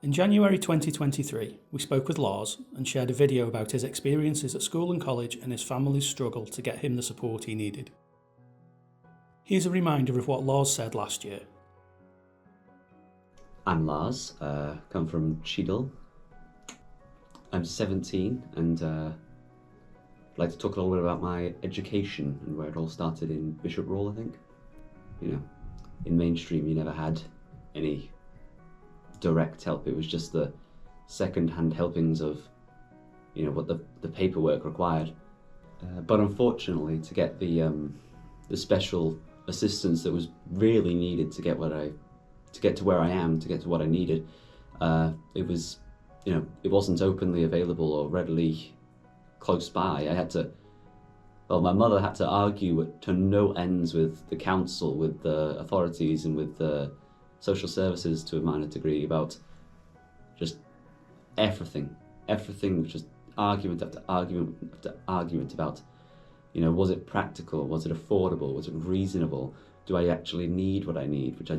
In January 2023, we spoke with Larz and shared a video about his experiences at school and college and his family's struggle to get him the support he needed. Here's a reminder of what Larz said last year. I'm Larz, come from Cheadle. I'm 17 and I'd like to talk a little bit about my education and where it all started in Bishop Roll, I think. You know, in mainstream you never had any direct help. It was just the second-hand helpings of, you know, what the paperwork required. But unfortunately, to get the special assistance that was really needed to get to where I am, to get to what I needed, it was, you know, it wasn't openly available or readily close by. My mother had to argue to no ends with the council, with the authorities and with the social services to a minor degree about just everything, just argument after argument after argument about, you know, was it practical, was it affordable, was it reasonable, do I actually need what I need, which I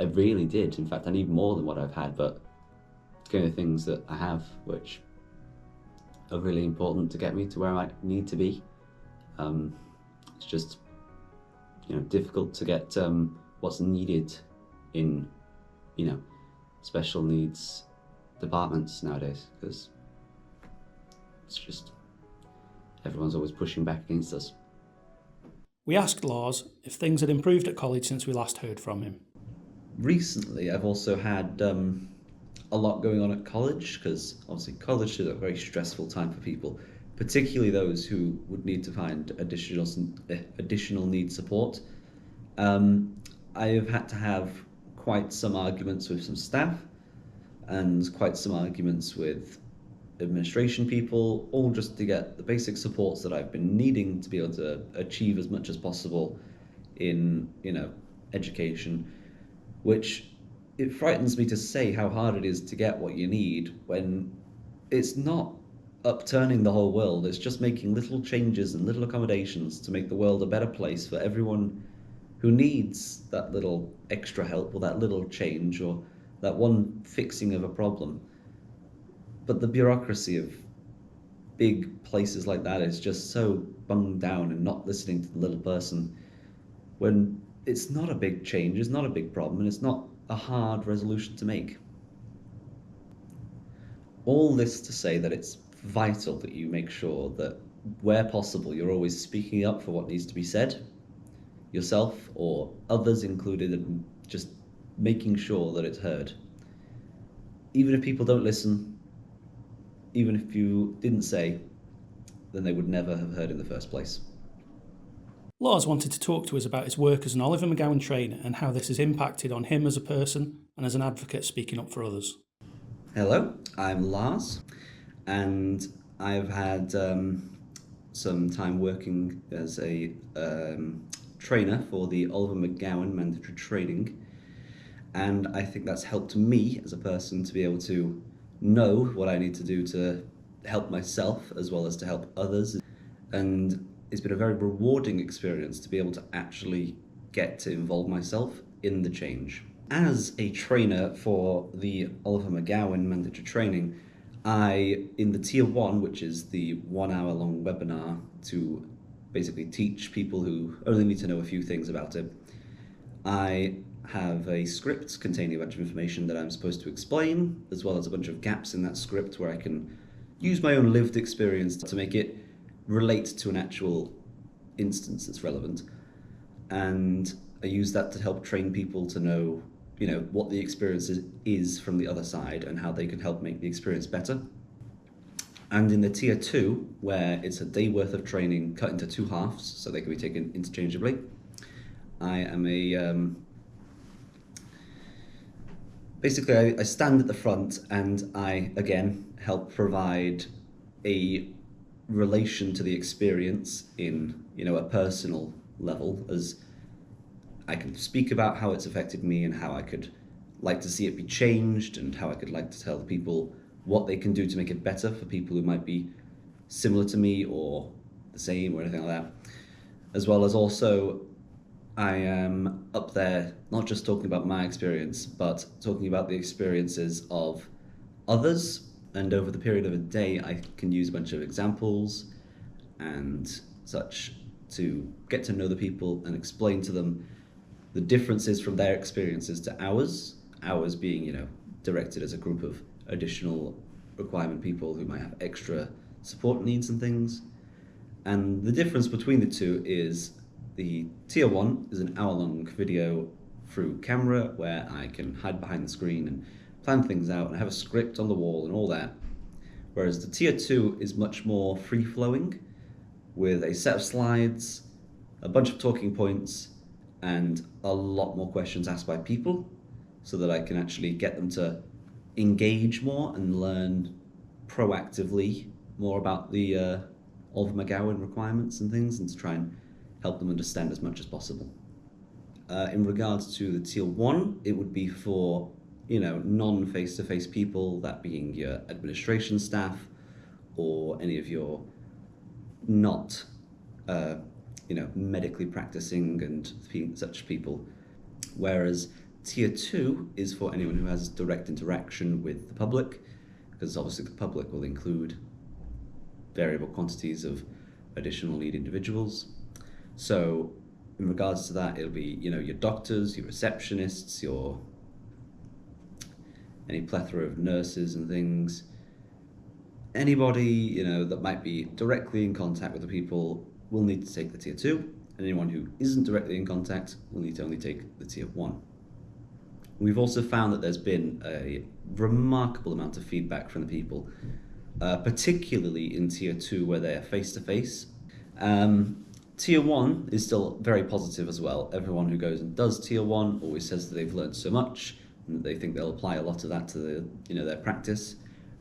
really did. In fact, I need more than what I've had, but it's kind of things that I have which are really important to get me to where I need to be. It's just, you know, difficult to get what's needed in, you know, special needs departments nowadays, because it's just everyone's always pushing back against us. We asked Larz if things had improved at college since we last heard from him. Recently, I've also had a lot going on at college, because obviously college is a very stressful time for people, particularly those who would need to find additional need support. I have had to have quite some arguments with some staff and quite some arguments with administration people, all just to get the basic supports that I've been needing to be able to achieve as much as possible in, you know, education, which it frightens me to say how hard it is to get what you need when it's not upturning the whole world. It's just making little changes and little accommodations to make the world a better place for everyone who needs that little extra help or that little change or that one fixing of a problem. But the bureaucracy of big places like that is just so bunged down and not listening to the little person, when it's not a big change, it's not a big problem, and it's not a hard resolution to make. All this to say that it's vital that you make sure that where possible you're always speaking up for what needs to be said, yourself or others included, and just making sure that it's heard. Even if people don't listen, even if you didn't say, then they would never have heard in the first place. Larz wanted to talk to us about his work as an Oliver McGowan trainer and how this has impacted on him as a person and as an advocate speaking up for others. Hello, I'm Larz, and I've had some time working as a trainer for the Oliver McGowan mandatory training, and I think that's helped me as a person to be able to know what I need to do to help myself as well as to help others, and it's been a very rewarding experience to be able to actually get to involve myself in the change. As a trainer for the Oliver McGowan mandatory training, in the Tier 1, which is the 1 hour long webinar to basically teach people who only need to know a few things about it, I have a script containing a bunch of information that I'm supposed to explain, as well as a bunch of gaps in that script where I can use my own lived experience to make it relate to an actual instance that's relevant. And I use that to help train people to know, you know, what the experience is from the other side and how they can help make the experience better. And in the Tier 2, where it's a day worth of training cut into 2 halves so they can be taken interchangeably, I am basically I stand at the front and I, again, help provide a relation to the experience in, you know, a personal level, as I can speak about how it's affected me and how I could like to see it be changed and how I could like to tell people what they can do to make it better for people who might be similar to me or the same or anything like that. As well as also, I am up there not just talking about my experience, but talking about the experiences of others, and over the period of a day I can use a bunch of examples and such to get to know the people and explain to them the differences from their experiences to ours being, directed as a group of additional requirement people who might have extra support needs and things. And the difference between the two is the tier 1 is an hour-long video through camera where I can hide behind the screen and plan things out and have a script on the wall and all that. Whereas the tier 2 is much more free-flowing with a set of slides, a bunch of talking points, and a lot more questions asked by people so that I can actually get them to engage more and learn proactively more about the Oliver McGowan requirements and things, and to try and help them understand as much as possible. In regards to the tier 1, it would be for non-face-to-face people, that being your administration staff or any of your not medically practicing and such people. Whereas tier 2 is for anyone who has direct interaction with the public, because obviously the public will include variable quantities of additional need individuals. So in regards to that, it'll be your doctors, your receptionists, any plethora of nurses and things. Anybody that might be directly in contact with the people will need to take the tier 2, and anyone who isn't directly in contact will need to only take the tier 1. We've also found that there's been a remarkable amount of feedback from the people, particularly in tier 2 where they're face-to-face. Tier 1 is still very positive as well. Everyone who goes and does tier 1 always says that they've learned so much and that they think they'll apply a lot of that to their practice.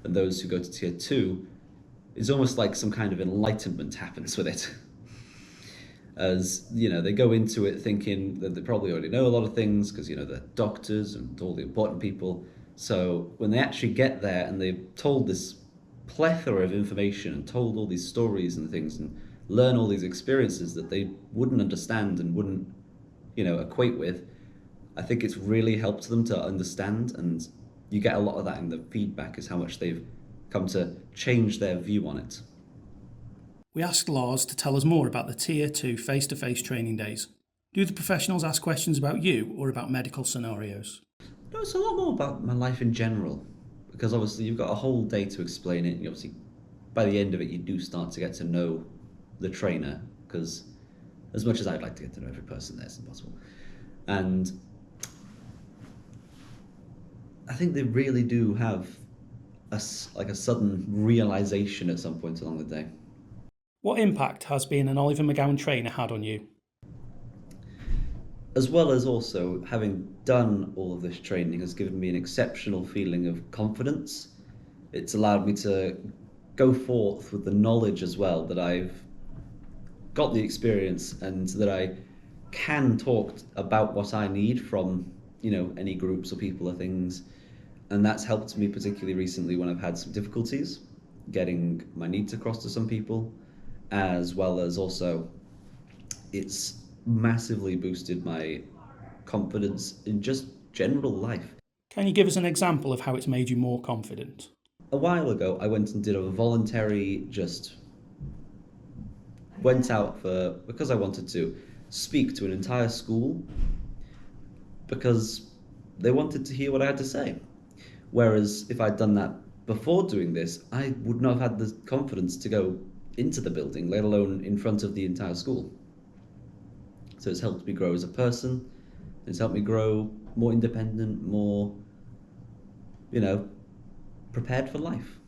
And those who go to tier 2, it's almost like some kind of enlightenment happens with it. As they go into it thinking that they probably already know a lot of things because they're doctors and all the important people. So when they actually get there and they've told this plethora of information and told all these stories and things and learn all these experiences that they wouldn't understand and wouldn't equate with, I think it's really helped them to understand, and you get a lot of that in the feedback, is how much they've come to change their view on it. We asked Larz to tell us more about the Tier 2 face-to-face training days. Do the professionals ask questions about you or about medical scenarios? No, it's a lot more about my life in general, because obviously you've got a whole day to explain it, and obviously by the end of it you do start to get to know the trainer, because as much as I'd like to get to know every person there, it's impossible. And I think they really do have a sudden realization at some point along the day. What impact has being an Oliver McGowan trainer had on you? As well as also having done all of this training has given me an exceptional feeling of confidence. It's allowed me to go forth with the knowledge as well that I've got the experience and that I can talk about what I need from any groups or people or things. And that's helped me particularly recently when I've had some difficulties getting my needs across to some people, as well as also it's massively boosted my confidence in just general life. Can you give us an example of how it's made you more confident? A while ago, I went and did a voluntary, went out because I wanted to speak to an entire school because they wanted to hear what I had to say. Whereas if I'd done that before doing this, I would not have had the confidence to go into the building, let alone in front of the entire school. So it's helped me grow as a person. It's helped me grow more independent, more, prepared for life.